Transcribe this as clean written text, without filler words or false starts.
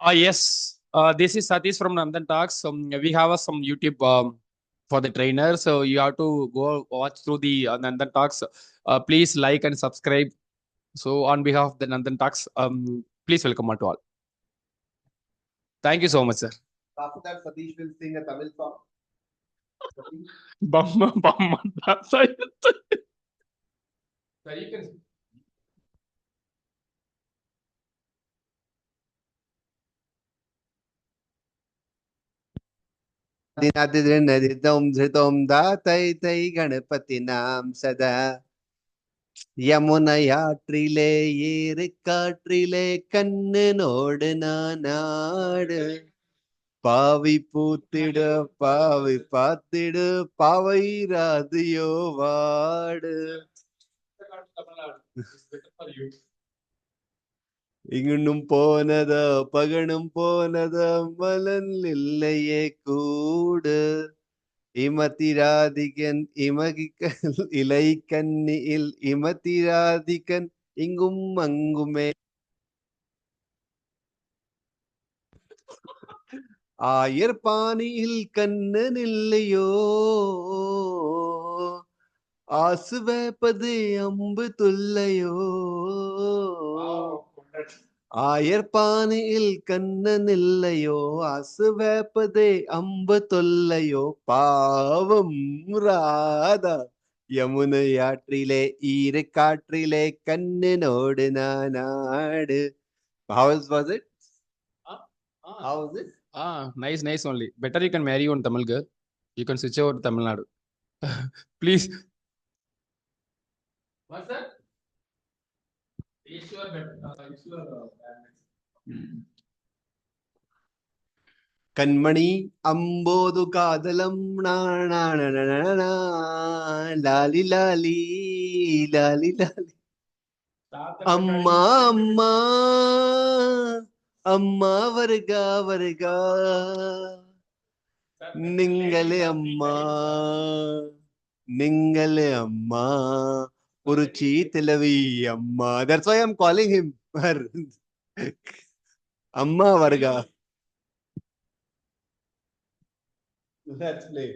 Yes, this is Satish from Nandan Talks. We have some YouTube for the trainer, so you have to go watch through the Nandan Talks. Please like and subscribe. So, on behalf of the Nandan Talks, please welcome to all. Thank you so much, sir. After that, Satish will sing a Tamil song. Bamma, bamma, sir, you can. धृतों दातै तै गणपति नाम सदा யமுனையாற்றிலே ஏறு காற்றிலே கண்ணனோடு நாடு பாவி பூத்திடு பாவி பார்த்திடு பாவை ராதியோ வாடு இங்கனும் போனதா பகனும் போனதா மலன் இல்லையே கூடு இமதிராதிகன் இமகிக்கன் இலை கண்ணியில் இமதிராதிகன் இங்கும் அங்குமே ஆயர்பாணியில் கண்ணன் இல்லையோ ஆசு வேப்பது அம்பு தொல்லையோ ஆயர்பாணியில் கண்ணன் இல்லையோ ஆசு வேப்பதே அம்பு தொல்லையோ பாவம் ராதா யமுனையாற்றிலே ஈர காற்றிலே கண்ணனோடு நாடு. How was it? How was it? Nice only. Better you can marry one Tamil girl. You can switch over to Tamil Nadu. Please. What's that? Is your கண்மணி அம்போது காதலம் லாலி லாலி லாலி லாலி அம்மா அம்மா அம்மா வருகா வருகா നിങ്ങളെ അമ്മ നിങ്ങളെ അമ്മ കുറിച്ചി തിലവി അമ്മ. That's why I'm calling him അമ്മ വർഗ. Let's play.